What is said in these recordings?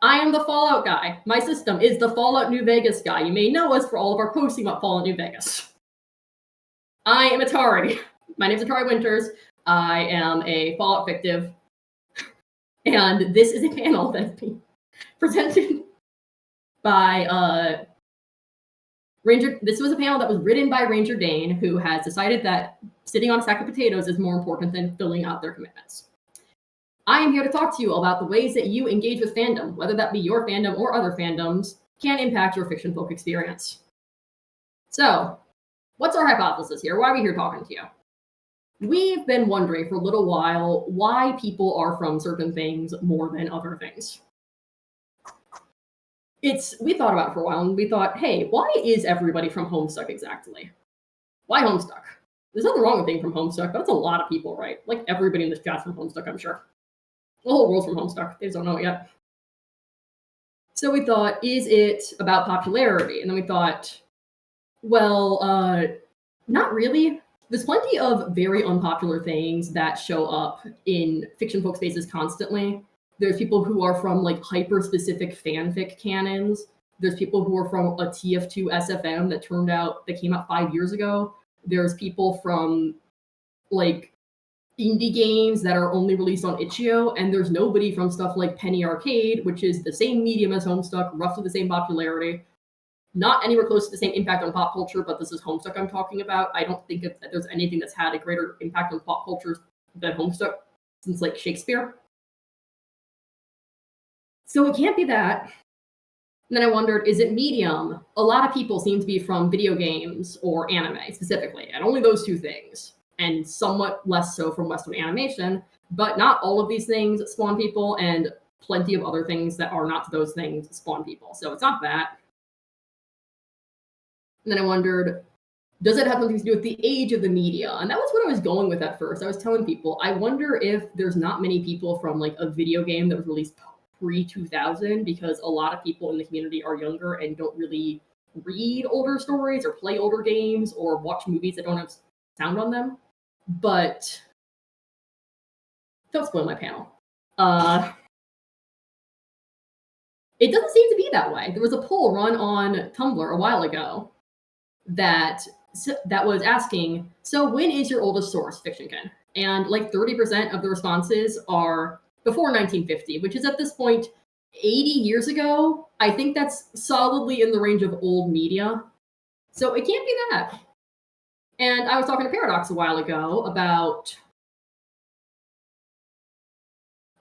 I am the Fallout guy. My system is the Fallout New Vegas guy. You may know us for all of our posting about Fallout New Vegas. I am Atari. My name is Atari Winters. I am a Fallout fictive. And this is a panel that's being presented by Ranger. This was a panel that was written by Ranger Dane, who has decided that sitting on a sack of potatoes is more important than filling out their commitments. I am here to talk to you about the ways that you engage with fandom, whether that be your fandom or other fandoms, can impact your Fictionfolk experience. So, what's our hypothesis here? Why are we here talking to you? We've been wondering for a little while why people are from certain things more than other things. We thought about it for a while, and we thought, hey, why is everybody from Homestuck exactly? Why Homestuck? There's nothing wrong with being from Homestuck, but that's a lot of people, right? Like everybody in this chat's from Homestuck, I'm sure. The whole world's from Homestuck. They just don't know it yet. So we thought, is it about popularity? And then we thought, well, not really. There's plenty of very unpopular things that show up in Fictionfolk spaces constantly. There's people who are from like hyper-specific fanfic canons. There's people who are from a TF2 SFM that came out 5 years ago. There's people from like indie games that are only released on itch.io, and there's nobody from stuff like Penny Arcade, which is the same medium as Homestuck, roughly the same popularity, not anywhere close to the same impact on pop culture, but this is Homestuck I'm talking about. I don't think that there's anything that's had a greater impact on pop culture than Homestuck since like Shakespeare. So it can't be that. And then I wondered, is it medium? A lot of people seem to be from video games or anime specifically, and only those two things. And somewhat less so from Western animation, but not all of these things spawn people, and plenty of other things that are not those things spawn people. So it's not that. And then I wondered, does it have something to do with the age of the media? And that was what I was going with at first. I was telling people, I wonder if there's not many people from like a video game that was released pre-2000, because a lot of people in the community are younger and don't really read older stories or play older games or watch movies that don't have sound on them. But don't spoil my panel. It doesn't seem to be that way. There was a poll run on Tumblr a while ago that was asking, so when is your oldest source, FictionCon? And like 30% of the responses are before 1950, which is at this point 80 years ago. I think that's solidly in the range of old media. So it can't be that. And I was talking to Paradox a while ago about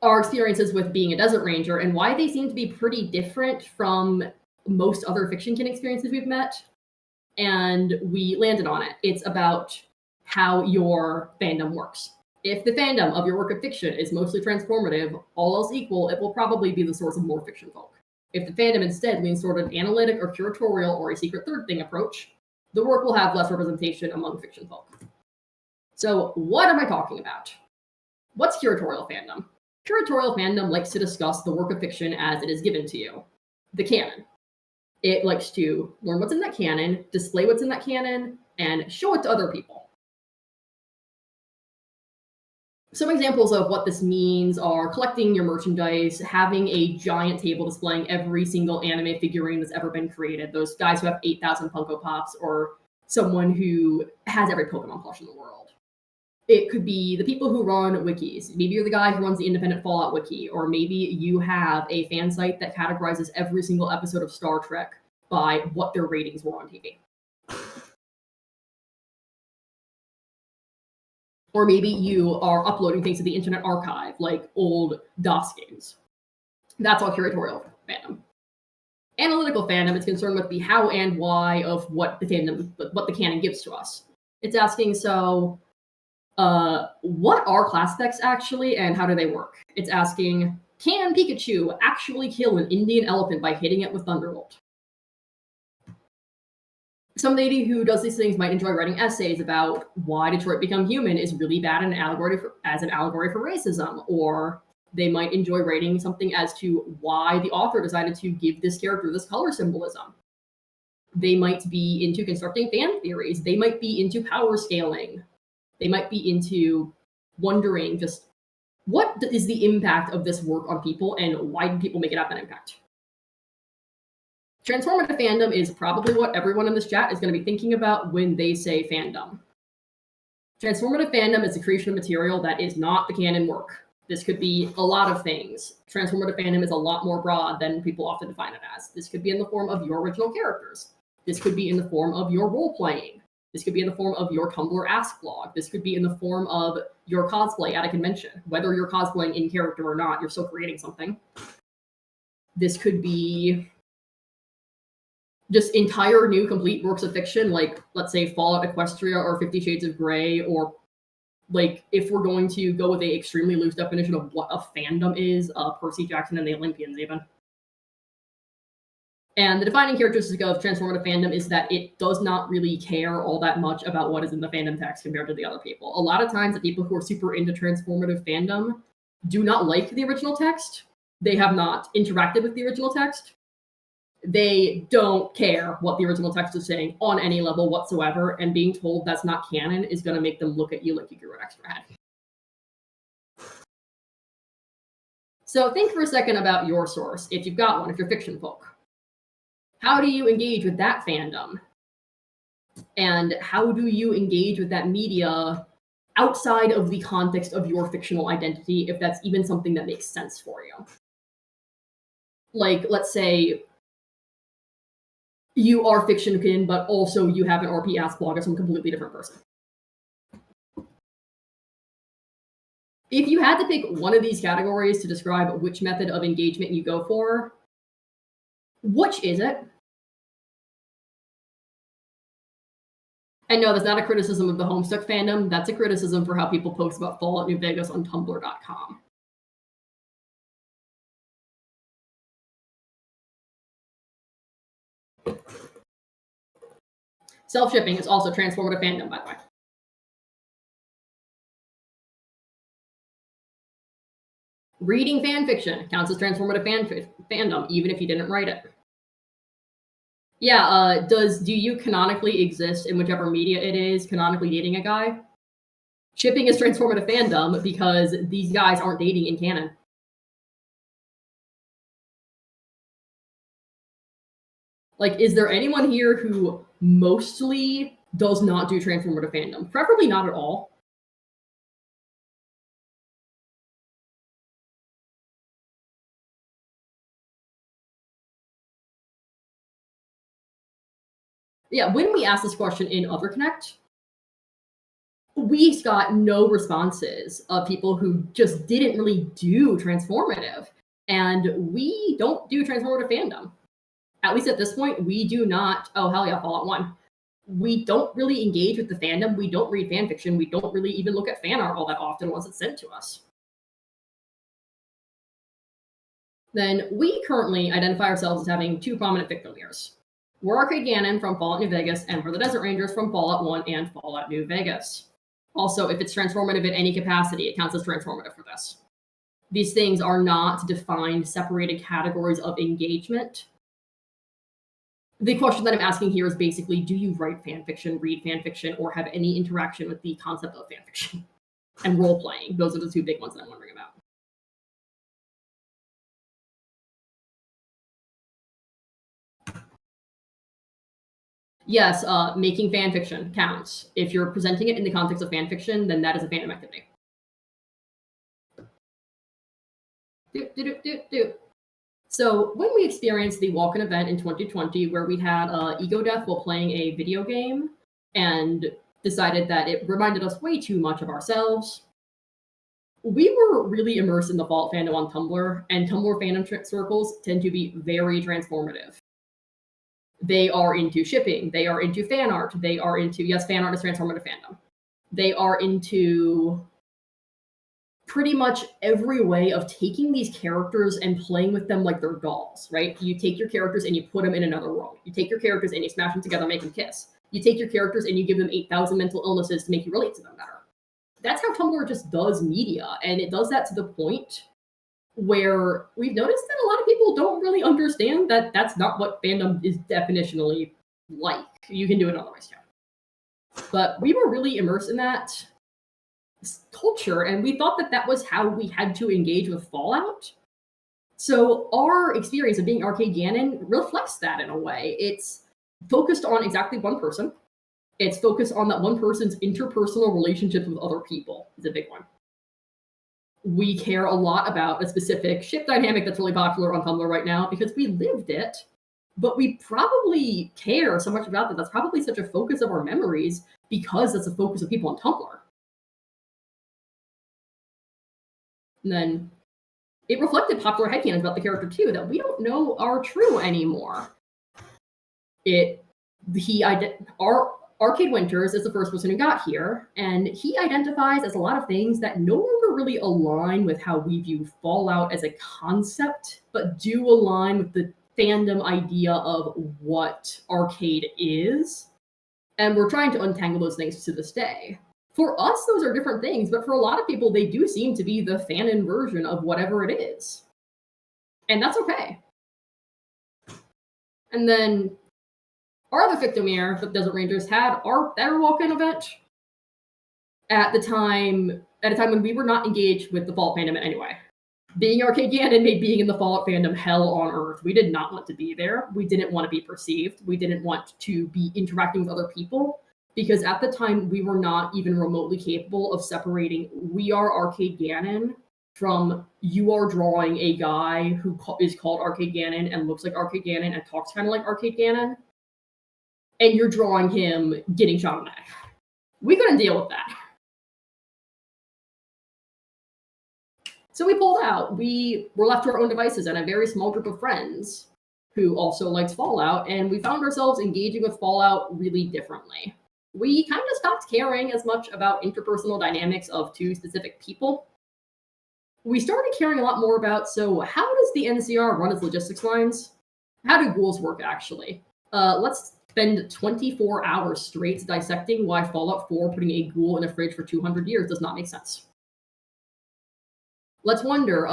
our experiences with being a desert ranger and why they seem to be pretty different from most other FictionCon experiences we've met. And we landed on it. It's about how your fandom works. If the fandom of your work of fiction is mostly transformative, all else equal, it will probably be the source of more Fictionfolk. If the fandom instead leans toward an analytic or curatorial or a secret third thing approach, the work will have less representation among Fictionfolk. So what am I talking about? What's curatorial fandom? Curatorial fandom likes to discuss the work of fiction as it is given to you, the canon. It likes to learn what's in that canon, display what's in that canon, and show it to other people. Some examples of what this means are collecting your merchandise, having a giant table displaying every single anime figurine that's ever been created, those guys who have 8,000 Funko Pops, or someone who has every Pokemon plush in the world. It could be the people who run wikis. Maybe you're the guy who runs the independent Fallout wiki, or maybe you have a fan site that categorizes every single episode of Star Trek by what their ratings were on TV. Or maybe you are uploading things to the Internet Archive, like old DOS games. That's all curatorial fandom. Analytical fandom is concerned with the how and why of what the canon gives to us. It's asking, so what are class specs actually, and how do they work? It's asking, can Pikachu actually kill an Indian elephant by hitting it with Thunderbolt? Some lady who does these things might enjoy writing essays about why Detroit Become Human is really bad as an allegory for racism, or they might enjoy writing something as to why the author decided to give this character this color symbolism. They might be into constructing fan theories. They might be into power scaling. They might be into wondering just What is the impact of this work on people, and why do people make it have that impact? Transformative fandom is probably what everyone in this chat is going to be thinking about when they say fandom. Transformative fandom is the creation of material that is not the canon work. This could be a lot of things. Transformative fandom is a lot more broad than people often define it as. This could be in the form of your original characters. This could be in the form of your role playing. This could be in the form of your Tumblr Ask blog. This could be in the form of your cosplay at a convention. Whether you're cosplaying in character or not, you're still creating something. This could be just entire new complete works of fiction, like, let's say, Fallout Equestria or 50 Shades of Grey, or, like, if we're going to go with a extremely loose definition of what a fandom is, Percy Jackson and the Olympians, even. And the defining characteristic of transformative fandom is that it does not really care all that much about what is in the fandom text compared to the other people. A lot of times, the people who are super into transformative fandom do not like the original text. They have not interacted with the original text. They don't care what the original text is saying on any level whatsoever, and being told that's not canon is going to make them look at you like you grew an extra head. So think for a second about your source, if you've got one, if you're Fictionfolk. How do you engage with that fandom? And how do you engage with that media outside of the context of your fictional identity, if that's even something that makes sense for you? Like, let's say you are Fictionkin, but also you have an RP Ask blog of some completely different person. If you had to pick one of these categories to describe which method of engagement you go for, which is it? And no, that's not a criticism of the Homestuck fandom. That's a criticism for how people post about Fallout New Vegas on Tumblr.com. Self-shipping is also transformative fandom, by the way. Reading fan fiction counts as transformative fandom, even if you didn't write it. Yeah, do you canonically exist in whichever media it is, canonically dating a guy? Shipping is transformative fandom because these guys aren't dating in canon. Like, is there anyone here who mostly does not do transformative fandom? Preferably not at all. Yeah, when we asked this question in Other Connect, we got no responses of people who just didn't really do transformative. And we don't do transformative fandom. At least at this point, we do not. Oh, hell yeah, Fallout 1. We don't really engage with the fandom. We don't read fan fiction. We don't really even look at fan art all that often once it's sent to us. Then we currently identify ourselves as having two prominent fictional years. We're Arcade Ganon from Fallout New Vegas, and we're the Desert Rangers from Fallout 1 and Fallout New Vegas. Also, if it's transformative in any capacity, it counts as transformative for this. These things are not defined, separated categories of engagement. The question that I'm asking here is basically, do you write fanfiction, read fanfiction, or have any interaction with the concept of fanfiction? And role-playing. Those are the two big ones that I'm wondering about. Yes, making fanfiction counts. If you're presenting it in the context of fanfiction, then that is a fandom activity. So when we experienced the walk-in event in 2020, where we had ego death while playing a video game, and decided that it reminded us way too much of ourselves, we were really immersed in the Fallout fandom on Tumblr, and Tumblr fandom circles tend to be very transformative. They are into shipping. They are into fan art. They are into, yes, fan art is transformative fandom. They are into pretty much every way of taking these characters and playing with them like they're dolls, right? You take your characters and you put them in another world. You take your characters and you smash them together, make them kiss. You take your characters and you give them 8,000 mental illnesses to make you relate to them better. That's how Tumblr just does media, and it does that to the point where we've noticed that a lot of people don't really understand that that's not what fandom is definitionally like. You can do it otherwise too. But we were really immersed in that. culture, and we thought that that was how we had to engage with Fallout. So our experience of being Arcade Gannon reflects that in a way. It's focused on exactly one person. It's focused on that one person's interpersonal relationships with other people is a big one. We care a lot about a specific ship dynamic that's really popular on Tumblr right now because we lived it, but we probably care so much about that. That's probably such a focus of our memories because that's a focus of people on Tumblr. And then it reflected popular headcanons about the character too that we don't know are true anymore. Our Arcade Winters is the first person who got here, and he identifies as a lot of things that no longer really align with how we view Fallout as a concept, but do align with the fandom idea of what arcade is. And we're trying to untangle those things to this day. For us, those are different things, but for a lot of people, they do seem to be the fanon version of whatever it is. And that's okay. And then our other victim here, the Desert Rangers, had their walk-in event at a time when we were not engaged with the Fallout fandom in any way. Being Arcade Gannon made being in the Fallout fandom hell on earth. We did not want to be there. We didn't want to be perceived. We didn't want to be interacting with other people because at the time we were not even remotely capable of separating we are Arcade Gannon from you are drawing a guy who is called Arcade Gannon and looks like Arcade Gannon and talks kind of like Arcade Gannon, and you're drawing him getting shot in the neck. We couldn't deal with that. So we pulled out. We were left to our own devices and a very small group of friends who also liked Fallout, and we found ourselves engaging with Fallout really differently. We kind of stopped caring as much about interpersonal dynamics of two specific people. We started caring a lot more about, so how does the NCR run its logistics lines? How do ghouls work, actually? Let's spend 24 hours straight dissecting why Fallout 4 putting a ghoul in a fridge for 200 years does not make sense. Let's wonder,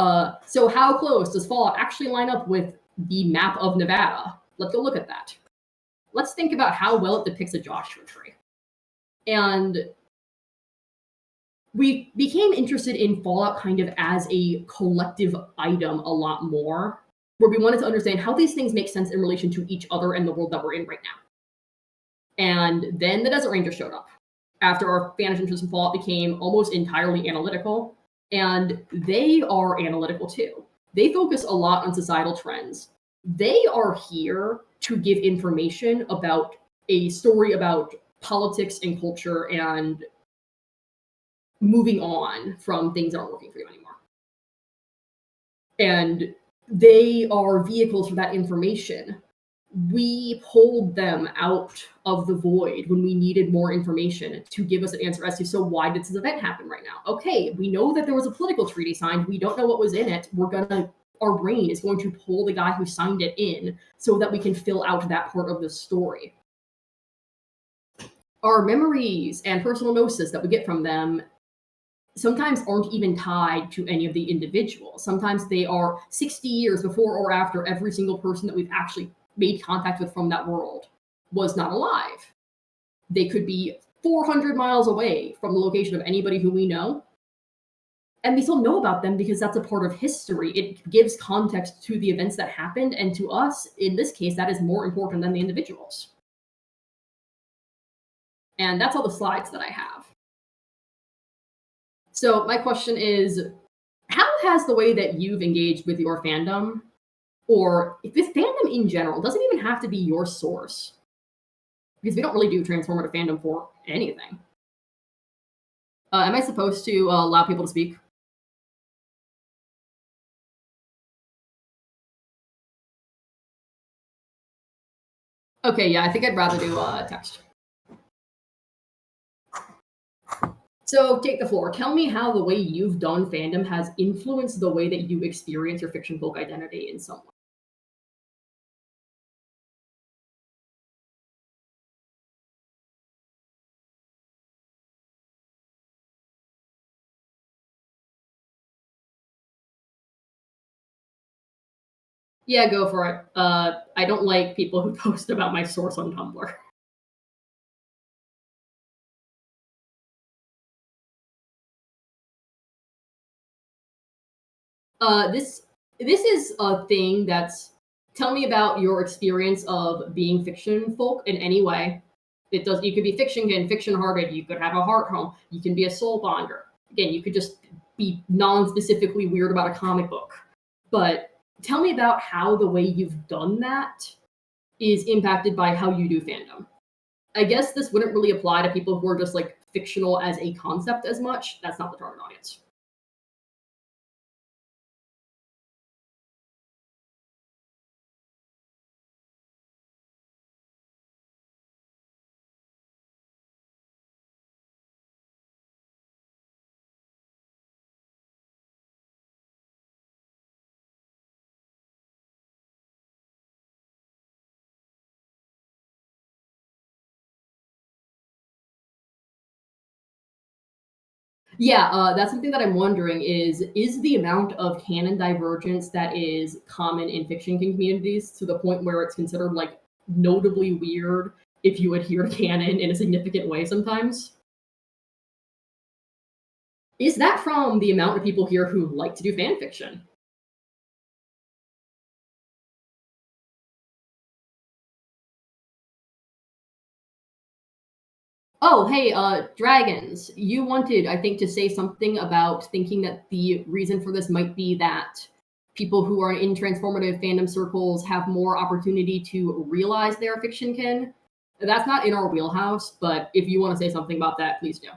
so how close does Fallout actually line up with the map of Nevada? Let's go look at that. Let's think about how well it depicts a Joshua tree. And we became interested in Fallout kind of as a collective item a lot more, where we wanted to understand how these things make sense in relation to each other and the world that we're in right now. And then the Desert Rangers showed up after our fanish interest in Fallout became almost entirely analytical. And they are analytical too. They focus a lot on societal trends. They are here to give information about a story about politics and culture and moving on from things that aren't working for you anymore. And they are vehicles for that information. We pulled them out of the void when we needed more information to give us an answer as to, so why did this event happen right now? Okay, we know that there was a political treaty signed. We don't know what was in it. Our brain is going to pull the guy who signed it in so that we can fill out that part of the story. Our memories and personal gnosis that we get from them sometimes aren't even tied to any of the individuals. Sometimes they are 60 years before or after every single person that we've actually made contact with from that world was not alive. They could be 400 miles away from the location of anybody who we know. And we still know about them because that's a part of history. It gives context to the events that happened. And to us, in this case, that is more important than the individuals. And that's all the slides that I have. So my question is, how has the way that you've engaged with your fandom, or if this fandom in general, doesn't even have to be your source, because we don't really do transformative fandom for anything. Am I supposed to allow people to speak? Okay, yeah, I think I'd rather do text. So take the floor. Tell me how the way you've done fandom has influenced the way that you experience your Fictionfolk identity in some way. Yeah, go for it. I don't like people who post about my source on Tumblr. This is a thing that's tell me about your experience of being fiction folk in any way. It does you could be fiction and fiction hearted, you could have a heart home, you can be a soul bonder. Again, you could just be non-specifically weird about a comic book. But tell me about how the way you've done that is impacted by how you do fandom. I guess this wouldn't really apply to people who are just like fictional as a concept as much. That's not the target audience. Yeah, that's something that I'm wondering is the amount of canon divergence that is common in fiction communities to the point where it's considered like notably weird if you adhere to canon in a significant way sometimes? Is that from the amount of people here who like to do fan fiction? Oh, hey, dragons. You wanted, I think, to say something about thinking that the reason for this might be that people who are in transformative fandom circles have more opportunity to realize their fiction kin. That's not in our wheelhouse, but if you want to say something about that, please do.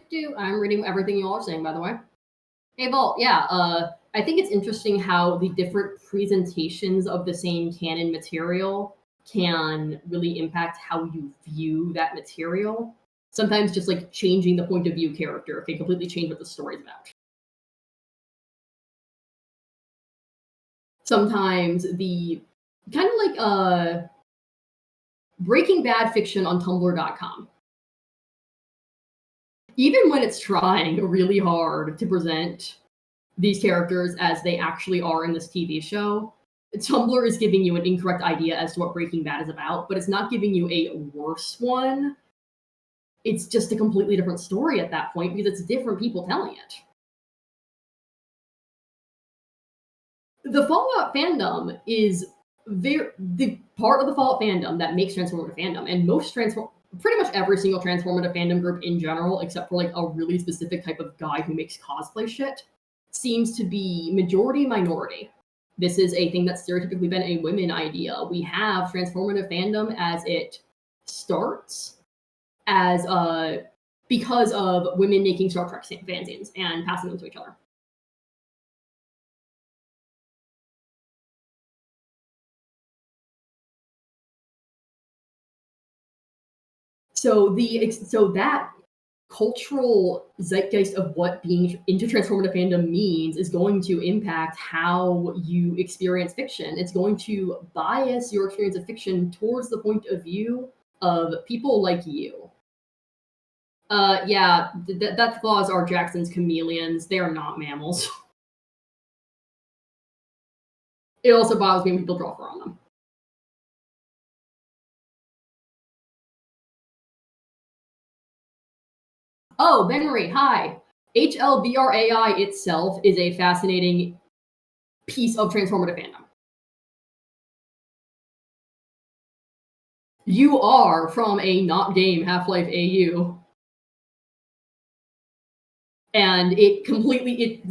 Do. I'm reading everything you all are saying, by the way. Hey, Vault, yeah, I think it's interesting how the different presentations of the same canon material can really impact how you view that material. Sometimes just like changing the point of view character can completely change what the story's about. Sometimes the kind of like Breaking Bad fiction on Tumblr.com. Even when it's trying really hard to present these characters as they actually are in this TV show, Tumblr is giving you an incorrect idea as to what Breaking Bad is about, but it's not giving you a worse one. It's just a completely different story at that point because it's different people telling it. The Fallout fandom is the part of the Fallout fandom that makes transformative fandom, and pretty much every single transformative fandom group in general, except for like a really specific type of guy who makes cosplay shit, seems to be majority minority. This is a thing that's stereotypically been a women idea. We have transformative fandom as it starts as because of women making Star Trek fanzines and passing them to each other. So that cultural zeitgeist of what being into transformative fandom means is going to impact how you experience fiction. It's going to bias your experience of fiction towards the point of view of people like you. Yeah, that flaws are Jackson's chameleons. They are not mammals. It also bothers me when people draw fur on them. Oh, Ben Marie, hi. HLVRAI itself is a fascinating piece of transformative fandom. You are from a not game Half-Life AU. And it completely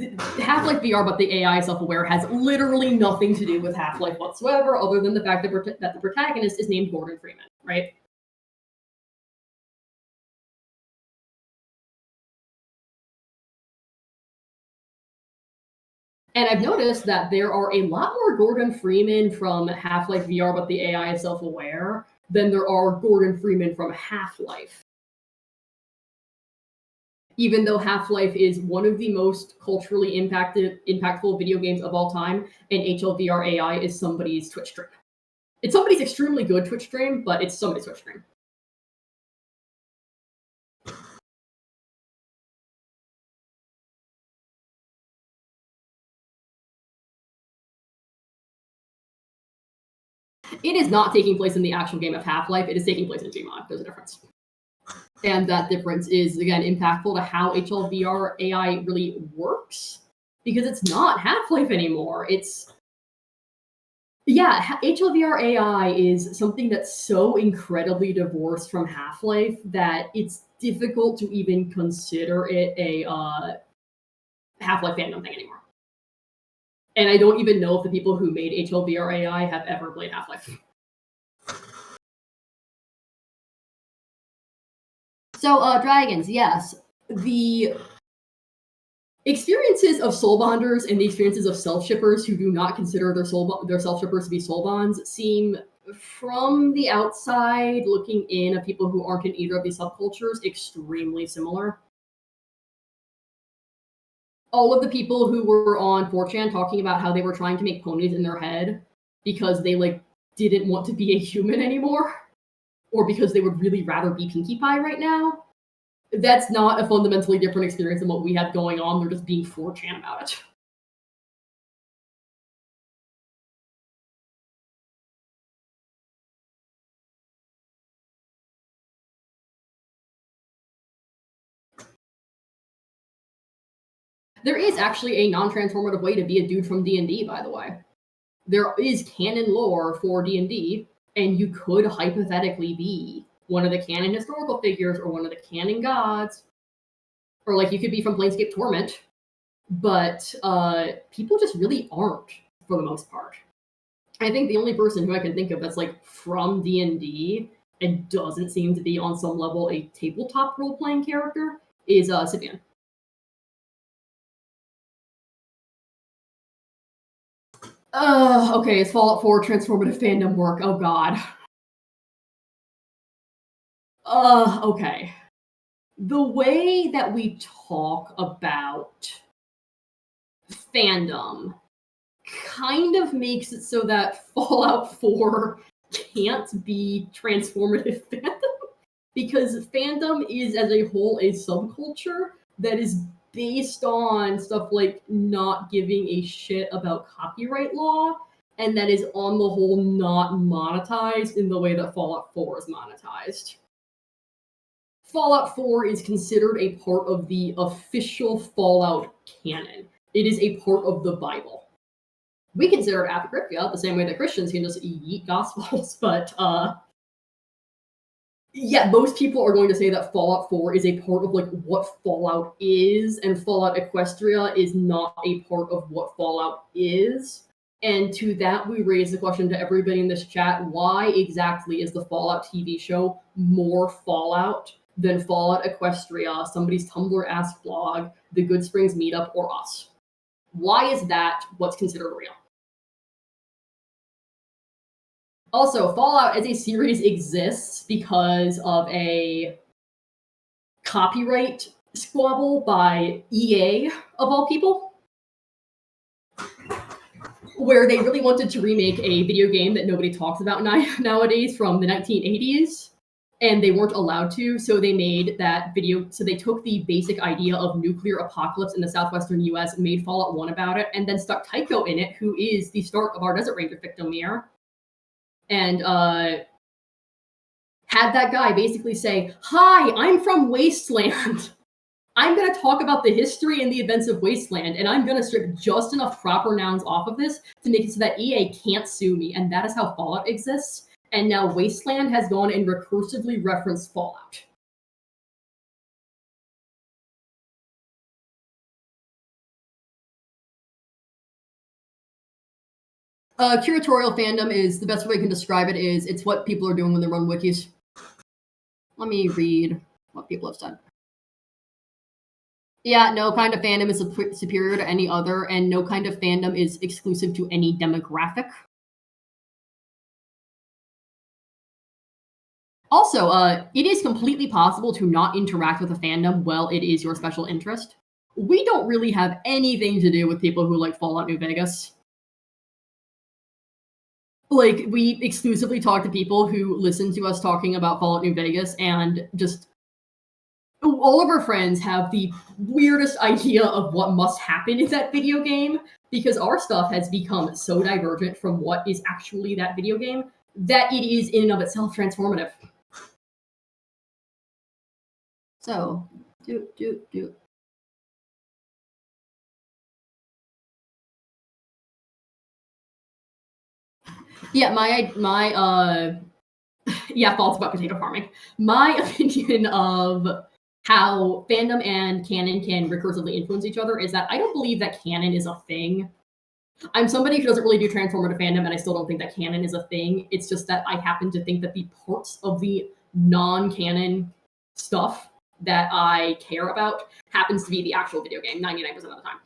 Half-Life VR, but the AI self-aware has literally nothing to do with Half-Life whatsoever, other than the fact that the protagonist is named Gordon Freeman, right? And I've noticed that there are a lot more Gordon Freeman from Half-Life VR, but the AI is self-aware, than there are Gordon Freeman from Half-Life. even though Half-Life is one of the most culturally impactful video games of all time, and HLVR AI is somebody's Twitch stream. It's somebody's extremely good Twitch stream, but it's somebody's Twitch stream. It is not taking place in the actual game of Half-Life. It is taking place in Gmod. There's a difference. And that difference is, again, impactful to how HLVR AI really works, because it's not Half-Life anymore. HLVR AI is something that's so incredibly divorced from Half-Life that it's difficult to even consider it a Half-Life fandom thing anymore. And I don't even know if the people who made HLVR AI have ever played Half-Life. So, dragons, yes. The experiences of soul bonders and the experiences of self-shippers who do not consider their self-shippers to be soul bonds seem, from the outside looking in, of people who aren't in either of these subcultures, extremely similar. All of the people who were on 4chan talking about how they were trying to make ponies in their head because they didn't want to be a human anymore, or because they would really rather be Pinkie Pie right now, that's not a fundamentally different experience than what we have going on. They're just being 4chan about it. There is actually a non-transformative way to be a dude from D&D, by the way. There is canon lore for D&D, and you could hypothetically be one of the canon historical figures or one of the canon gods, or you could be from Planescape Torment, but people just really aren't for the most part. I think the only person who I can think of that's from D&D and doesn't seem to be on some level a tabletop role-playing character is Sivian. Okay, it's Fallout 4 transformative fandom work. Oh god. Okay. The way that we talk about fandom kind of makes it so that Fallout 4 can't be transformative fandom, because fandom is as a whole a subculture that is based on stuff like not giving a shit about copyright law, and that is on the whole not monetized in the way that Fallout 4 is monetized. Fallout 4 is considered a part of the official Fallout canon. It is a part of the Bible. We consider it apocrypha the same way that Christians can just eat gospels, but most people are going to say that Fallout 4 is a part of what Fallout is, and Fallout Equestria is not a part of what Fallout is. And to that, we raise the question to everybody in this chat: why exactly is the Fallout TV show more Fallout than Fallout Equestria, somebody's Tumblr Ask blog, the Good Springs Meetup, or us? Why is that what's considered real? Also, Fallout as a series exists because of a copyright squabble by EA, of all people, where they really wanted to remake a video game that nobody talks about nowadays from the 1980s, and they weren't allowed to, so they made that video. So they took the basic idea of nuclear apocalypse in the southwestern US, made Fallout 1 about it, and then stuck Tycho in it, who is the start of our Desert Ranger Fictionfolk, and had that guy basically say, "Hi, I'm from Wasteland. I'm going to talk about the history and the events of Wasteland, and I'm going to strip just enough proper nouns off of this to make it so that EA can't sue me." And that is how Fallout exists. And now Wasteland has gone and recursively referenced Fallout. Curatorial fandom is, the best way I can describe it is, it's what people are doing when they run wikis. Let me read what people have said. Yeah, no kind of fandom is superior to any other, and no kind of fandom is exclusive to any demographic. Also, it is completely possible to not interact with a fandom while it is your special interest. We don't really have anything to do with people who like Fallout New Vegas. Like, we exclusively talk to people who listen to us talking about Fallout New Vegas, and just all of our friends have the weirdest idea of what must happen in that video game, because our stuff has become so divergent from what is actually that video game that it is in and of itself transformative. So, do. Yeah, yeah, thoughts about potato farming. My opinion of how fandom and canon can recursively influence each other is that I don't believe that canon is a thing. I'm somebody who doesn't really do transformative fandom, and I still don't think that canon is a thing. It's just that I happen to think that the parts of the non-canon stuff that I care about happens to be the actual video game 99% of the time.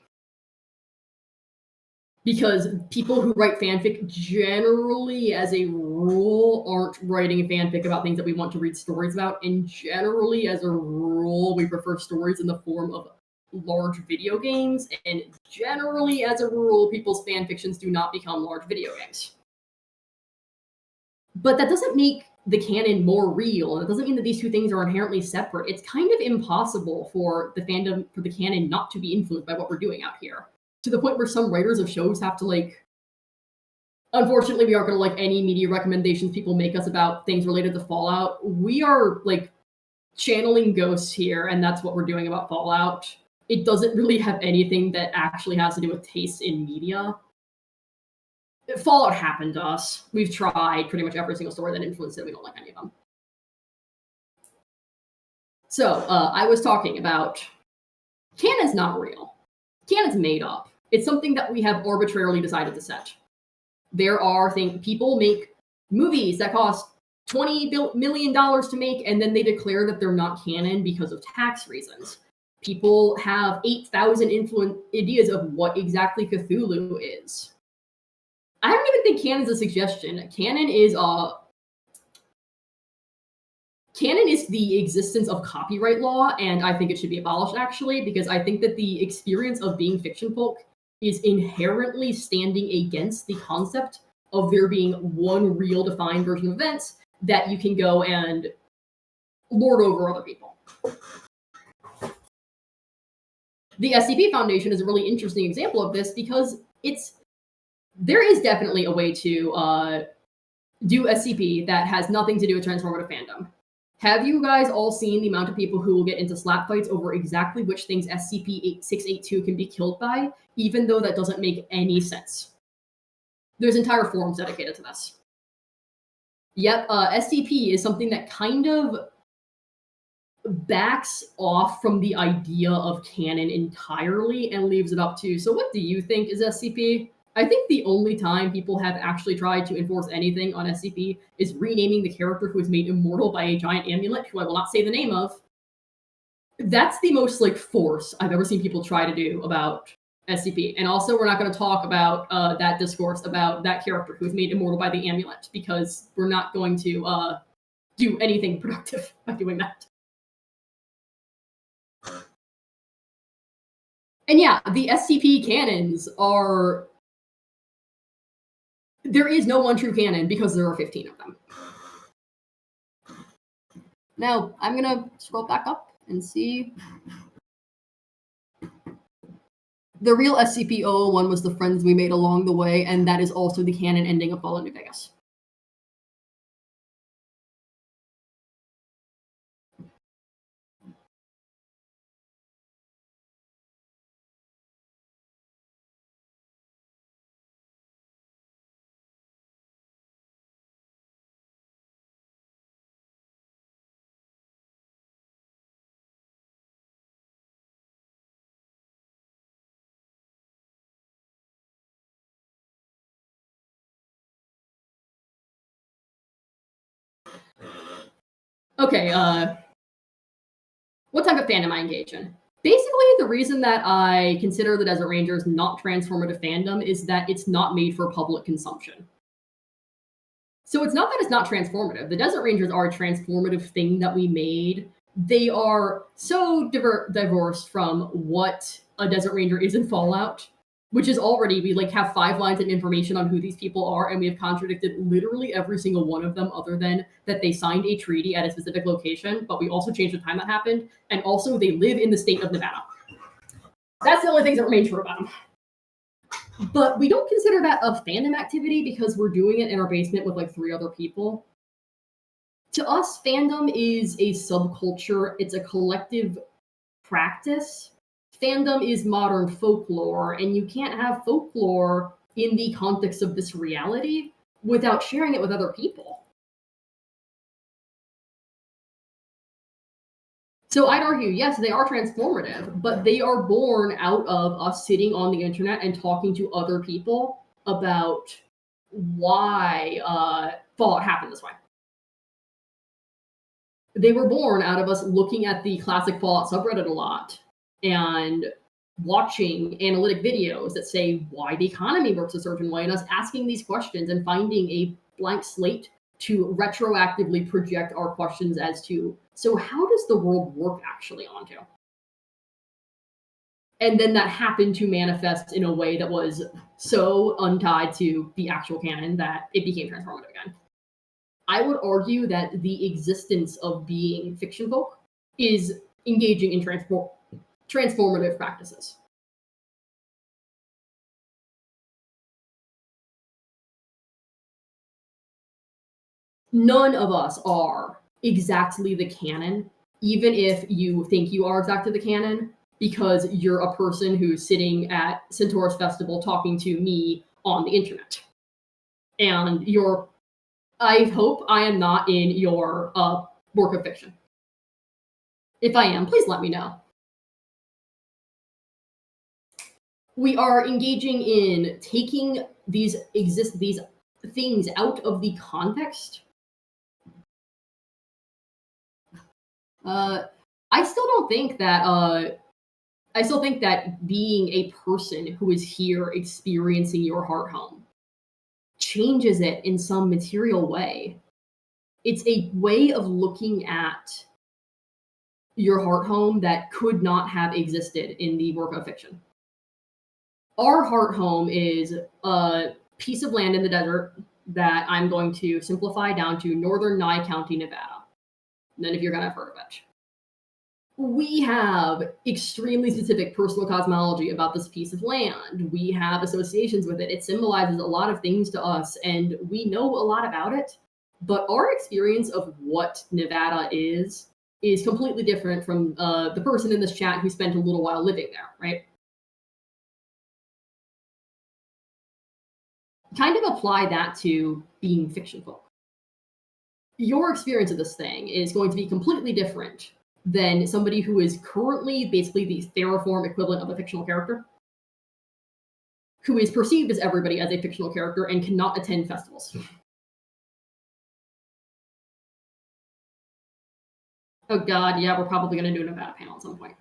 Because people who write fanfic generally, as a rule, aren't writing a fanfic about things that we want to read stories about. And generally, as a rule, we prefer stories in the form of large video games. And generally, as a rule, people's fanfictions do not become large video games. But that doesn't make the canon more real. And it doesn't mean that these two things are inherently separate. It's kind of impossible for the fandom, for the canon, not to be influenced by what we're doing out here, to the point where some writers of shows have to like, unfortunately, we aren't going to like any media recommendations people make us about things related to Fallout. We are like channeling ghosts here, and that's what we're doing about Fallout. It doesn't really have anything that actually has to do with taste in media. Fallout happened to us. We've tried pretty much every single story that influenced it. We don't like any of them. So I was talking about canon's not real. Canon's made up. It's something that we have arbitrarily decided to set. There are things, people make movies that cost $20 million to make, and then they declare that they're not canon because of tax reasons. People have 8,000 ideas of what exactly Cthulhu is. I don't even think canon's a suggestion. Canon is the existence of copyright law, and I think it should be abolished, actually, because I think that the experience of being Fictionfolk is inherently standing against the concept of there being one real defined version of events that you can go and lord over other people. The SCP Foundation is a really interesting example of this, because there is definitely a way to do SCP that has nothing to do with transformative fandom. Have you guys all seen the amount of people who will get into slap fights over exactly which things SCP-682 can be killed by, even though that doesn't make any sense? There's entire forums dedicated to this. Yep, SCP is something that kind of backs off from the idea of canon entirely and leaves it up to, so what do you think is SCP? I think the only time people have actually tried to enforce anything on SCP is renaming the character who is made immortal by a giant amulet, who I will not say the name of. That's the most like force I've ever seen people try to do about SCP. And also, we're not going to talk about that discourse about that character who is made immortal by the amulet, because we're not going to do anything productive by doing that. And yeah, the SCP canons are... There is no one true canon because there are 15 of them. Now, I'm going to scroll back up and see. The real SCP-001 was the friends we made along the way, and that is also the canon ending of Fallout New Vegas. Okay, what type of fandom I engage in? Basically, the reason that I consider the Desert Rangers not transformative fandom is that it's not made for public consumption. So it's not that it's not transformative. The Desert Rangers are a transformative thing that we made. They are so divorced from what a Desert Ranger is in Fallout, which is already we like have 5 lines of information on who these people are, and we have contradicted literally every single one of them, other than that they signed a treaty at a specific location, but we also changed the time that happened, and also they live in the state of Nevada. That's the only things that remain true about them. But we don't consider that a fandom activity because we're doing it in our basement with like 3 other people. To us, fandom is a subculture, it's a collective practice. Fandom is modern folklore, and you can't have folklore in the context of this reality without sharing it with other people. So I'd argue, yes, they are transformative, but they are born out of us sitting on the internet and talking to other people about why Fallout happened this way. They were born out of us looking at the classic Fallout subreddit a lot and watching analytic videos that say why the economy works a certain way, and us asking these questions and finding a blank slate to retroactively project our questions as to, so how does the world work actually onto? And then that happened to manifest in a way that was so untied to the actual canon that it became transformative again. I would argue that the existence of being Fictionfolk is engaging in transformative practices. None of us are exactly the canon, even if you think you are exactly the canon, because you're a person who's sitting at Centaurus Festival talking to me on the internet. And I hope I am not in your work of fiction. If I am, please let me know. We are engaging in taking these things out of the context. I still don't think that. I still think that being a person who is here experiencing your heart home changes it in some material way. It's a way of looking at your heart home that could not have existed in the work of fiction. Our heart home is a piece of land in the desert that I'm going to simplify down to northern Nye County, Nevada. None of you are going to have heard of it. We have extremely specific personal cosmology about this piece of land. We have associations with it. It symbolizes a lot of things to us, and we know a lot about it. But our experience of what Nevada is completely different from the person in this chat who spent a little while living there, right? Kind of apply that to being Fictionfolk. Your experience of this thing is going to be completely different than somebody who is currently basically the Theraform equivalent of a fictional character, who is perceived as everybody as a fictional character and cannot attend festivals. Oh god, yeah, we're probably going to do a Nevada panel at some point.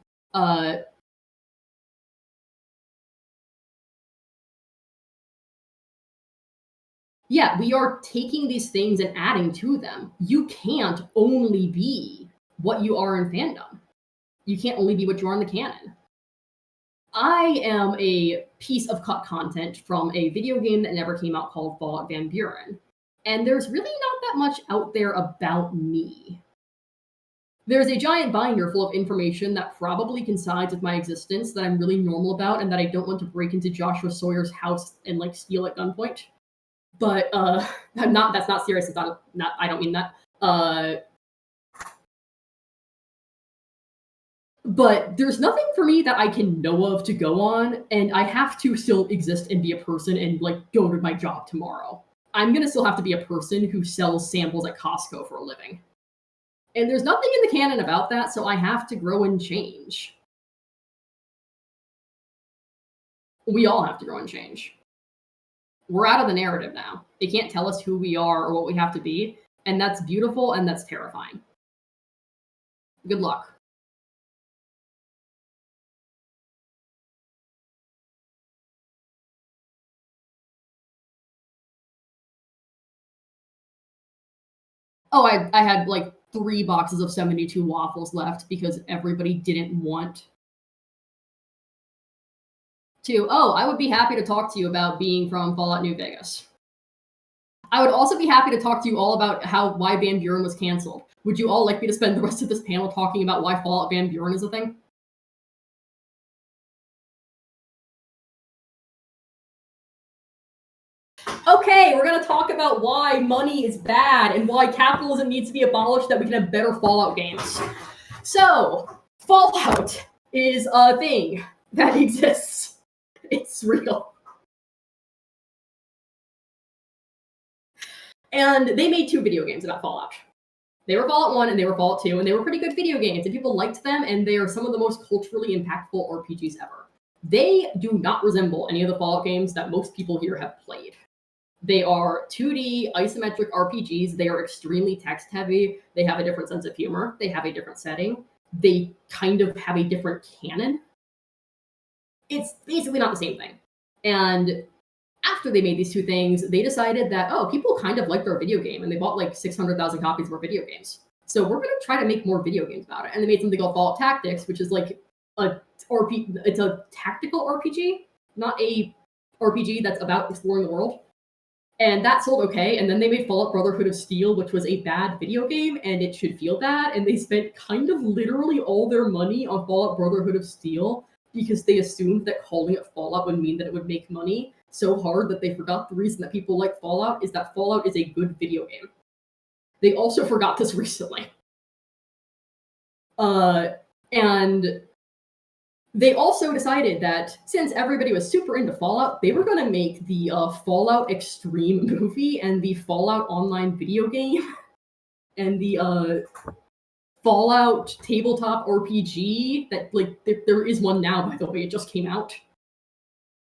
Yeah, we are taking these things and adding to them. You can't only be what you are in fandom. You can't only be what you are in the canon. I am a piece of cut content from a video game that never came out called Fallout Van Buren. And there's really not that much out there about me. There's a giant binder full of information that probably coincides with my existence that I'm really normal about and that I don't want to break into Joshua Sawyer's house and like steal at gunpoint. But that's not serious. It's not I don't mean that. But there's nothing for me that I can know of to go on, and I have to still exist and be a person and like go to my job tomorrow. I'm gonna still have to be a person who sells samples at Costco for a living. And there's nothing in the canon about that, so I have to grow and change. We all have to grow and change. We're out of the narrative now. They can't tell us who we are or what we have to be, and that's beautiful and that's terrifying. Good luck. Oh, I had like 3 boxes of 72 waffles left because everybody didn't want to. Oh, I would be happy to talk to you about being from Fallout New Vegas. I would also be happy to talk to you all about why Van Buren was canceled. Would you all like me to spend the rest of this panel talking about why Fallout Van Buren is a thing? Okay, we're gonna talk about why money is bad and why capitalism needs to be abolished so that we can have better Fallout games. So, Fallout is a thing that exists. It's real. And they made 2 video games about Fallout. They were Fallout 1 and they were Fallout 2, and they were pretty good video games, and people liked them, and they are some of the most culturally impactful RPGs ever. They do not resemble any of the Fallout games that most people here have played. They are 2D isometric RPGs. They are extremely text heavy. They have a different sense of humor. They have a different setting. They kind of have a different canon. It's basically not the same thing. And after they made these 2 things, they decided that, oh, people kind of like their video game, and they bought like 600,000 copies of our video games. So we're going to try to make more video games about it. And they made something called Fallout Tactics, which is like it's a tactical RPG, not a RPG that's about exploring the world. And that sold okay. And then they made Fallout Brotherhood of Steel, which was a bad video game, and it should feel bad. And they spent kind of literally all their money on Fallout Brotherhood of Steel because they assumed that calling it Fallout would mean that it would make money so hard that they forgot the reason that people like Fallout is that Fallout is a good video game. They also forgot this recently. And they also decided that since everybody was super into Fallout, they were going to make the Fallout Extreme movie and the Fallout Online video game and the Fallout tabletop RPG that, like, there is one now, by the way, it just came out.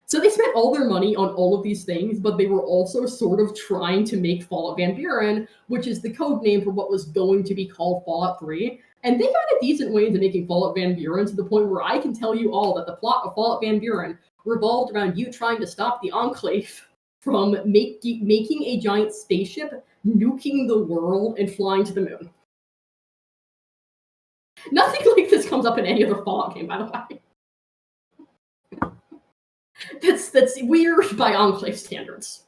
So they spent all their money on all of these things, but they were also sort of trying to make Fallout Van Buren, which is the code name for what was going to be called Fallout 3. And they got a decent way into making Fallout Van Buren to the point where I can tell you all that the plot of Fallout Van Buren revolved around you trying to stop the Enclave from making a giant spaceship, nuking the world, and flying to the moon. Nothing like this comes up in any other Fallout game, by the way. That's weird by Enclave standards.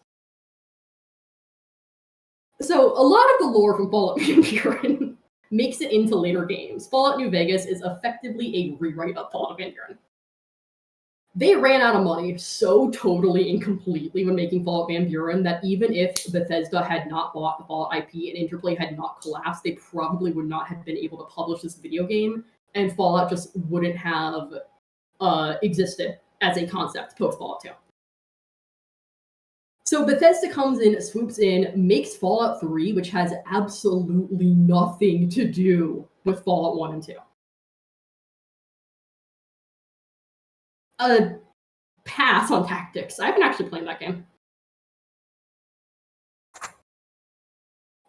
So a lot of the lore from Fallout Van Buren makes it into later games. Fallout New Vegas is effectively a rewrite of Fallout Van Buren. They ran out of money so totally and completely when making Fallout Van Buren that even if Bethesda had not bought the Fallout IP and Interplay had not collapsed, they probably would not have been able to publish this video game, and Fallout just wouldn't have existed as a concept post Fallout 2. So Bethesda comes in, swoops in, makes Fallout 3, which has absolutely nothing to do with Fallout 1 and 2. A pass on Tactics. I haven't actually played that game.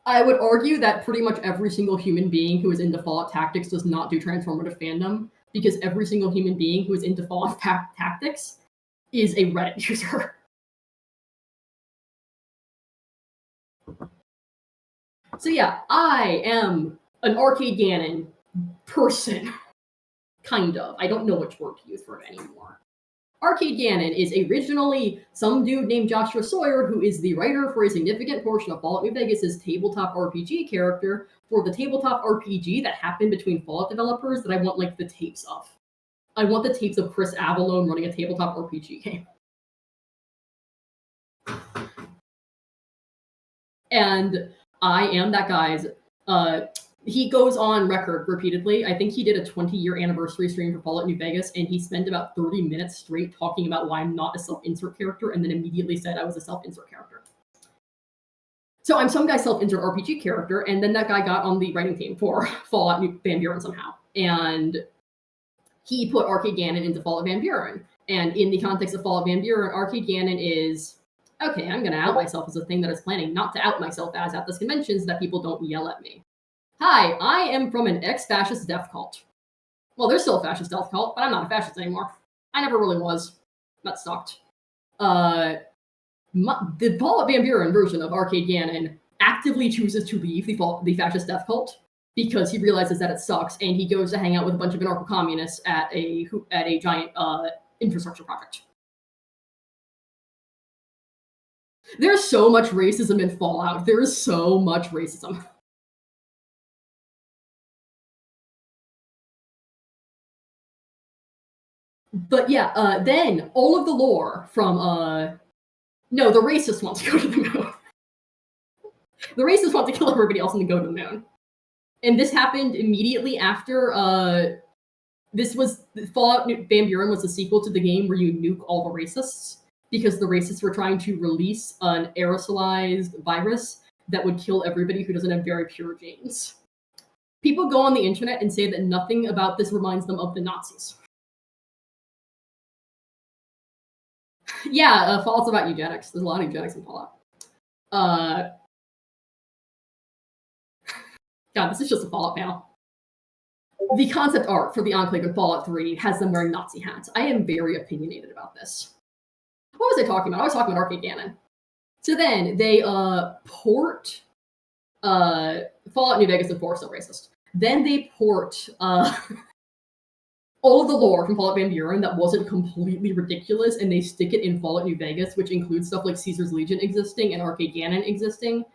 I would argue that pretty much every single human being who is into Fallout Tactics does not do transformative fandom, because every single human being who is into Fallout Tactics is a Reddit user. So yeah, I am an Arcade Ganon person. Kind of. I don't know which word to use for it anymore. Arcade Ganon is originally some dude named Joshua Sawyer, who is the writer for a significant portion of Fallout New Vegas' tabletop RPG character for the tabletop RPG that happened between Fallout developers that I want, like, the tapes of. I want the tapes of Chris Avellone running a tabletop RPG game. And I am that guy's, he goes on record repeatedly. I think he did a 20-year anniversary stream for Fallout New Vegas, and he spent about 30 minutes straight talking about why I'm not a self-insert character, and then immediately said I was a self-insert character. So I'm some guy's self-insert RPG character, and then that guy got on the writing team for Fallout Van Buren somehow. And he put Arcade Ganon into Fallout Van Buren. And in the context of Fallout Van Buren, Arcade Ganon is, okay, I'm going to out myself as a thing that I was planning not to out myself as at this convention so that people don't yell at me. Hi, I am from an ex-fascist death cult. Well, there's still a fascist death cult, but I'm not a fascist anymore. I never really was. That sucked. The Fallout Van Buren version of Arcade Ganon actively chooses to leave the fascist death cult because he realizes that it sucks, and he goes to hang out with a bunch of anarcho-communists at a giant infrastructure project. There's so much racism in Fallout. There is so much racism. But yeah, then all of the lore from no, the racists want to go to the moon. The racists want to kill everybody else and then go to the moon. And this happened immediately after this was Fallout Van Buren was a sequel to the game where you nuke all the racists because the racists were trying to release an aerosolized virus that would kill everybody who doesn't have very pure genes. People go on the internet and say that nothing about this reminds them of the Nazis. Yeah, Fallout's about eugenics. There's a lot of eugenics in Fallout. God, this is just a Fallout panel. The concept art for the Enclave in Fallout 3 has them wearing Nazi hats. I am very opinionated about this. What was I talking about? I was talking about Arcade Gannon. So then they port Fallout New Vegas and 4, so racist. Then they port all of the lore from Fallout Van Buren that wasn't completely ridiculous, and they stick it in Fallout New Vegas, which includes stuff like Caesar's Legion existing and Arcade Gannon existing,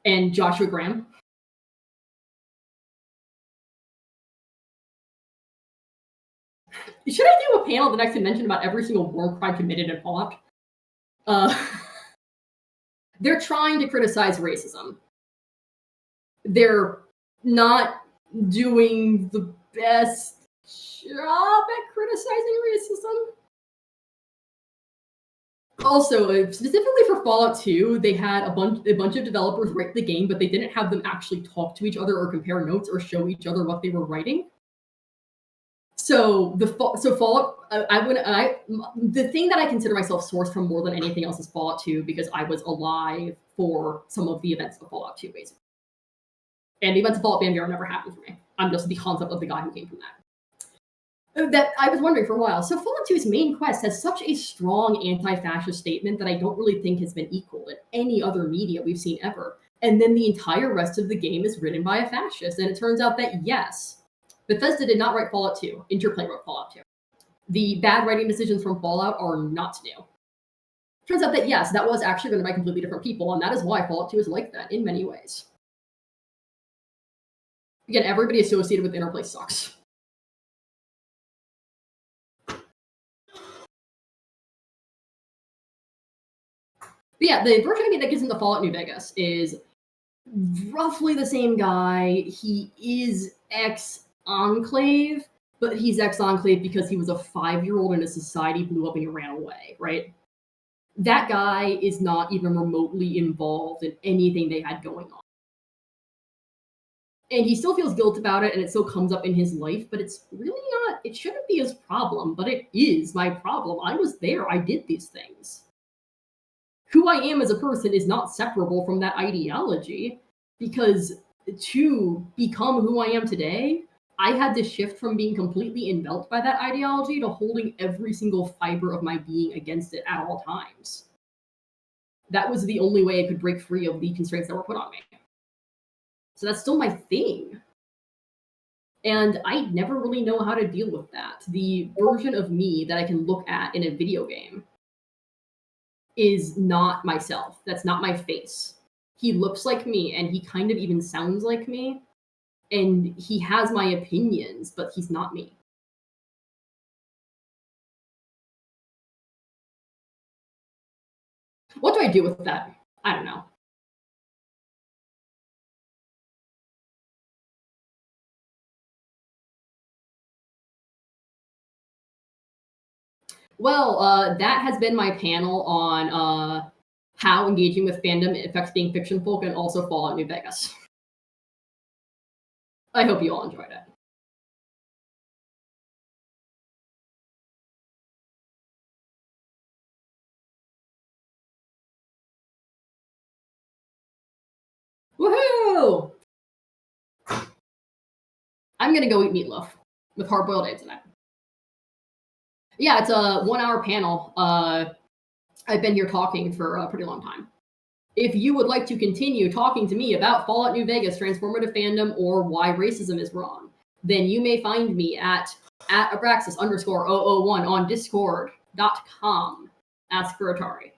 and Joshua Graham. Should I do a panel the next convention about every single war crime committed in Fallout? They're trying to criticize racism. They're not doing the best job at criticizing racism. Also, specifically for Fallout 2, they had a bunch of developers write the game, but they didn't have them actually talk to each other or compare notes or show each other what they were writing. So Fallout, the thing that I consider myself sourced from more than anything else is Fallout 2 because I was alive for some of the events of Fallout 2, basically. And the events of Fallout Van Buren never happened for me. I'm just the concept of the guy who came from that. That I was wondering for a while. So Fallout 2's main quest has such a strong anti-fascist statement that I don't really think has been equaled in any other media we've seen ever. And then the entire rest of the game is written by a fascist. And it turns out that, yes, Bethesda did not write Fallout 2. Interplay wrote Fallout 2. The bad writing decisions from Fallout are not new. Turns out that, yes, that was actually written by completely different people, and that is why Fallout 2 is like that in many ways. Again, everybody associated with Interplay sucks. But yeah, the version of me that gets into Fallout New Vegas is roughly the same guy. He is ex-Enclave, but he's ex-Enclave because he was a 5-year-old and his society blew up and he ran away, right? That guy is not even remotely involved in anything they had going on. And he still feels guilt about it, and it still comes up in his life, but it's really not, it shouldn't be his problem, but it is my problem. I was there, I did these things. Who I am as a person is not separable from that ideology, because to become who I am today, I had to shift from being completely enveloped by that ideology to holding every single fiber of my being against it at all times. That was the only way I could break free of the constraints that were put on me. So that's still my thing. And I never really know how to deal with that. The version of me that I can look at in a video game is not myself. That's not my face. He looks like me, and he kind of even sounds like me. And he has my opinions, but he's not me. What do I do with that? I don't know. Well, that has been my panel on how engaging with fandom affects being Fictionfolk and also Fallout New Vegas. I hope you all enjoyed it. Woohoo! I'm gonna go eat meatloaf with hard-boiled eggs in it. Yeah, it's a 1-hour panel. I've been here talking for a pretty long time. If you would like to continue talking to me about Fallout New Vegas, transformative fandom, or why racism is wrong, then you may find me at Abraxas _001 on discord.com. Ask for Atari.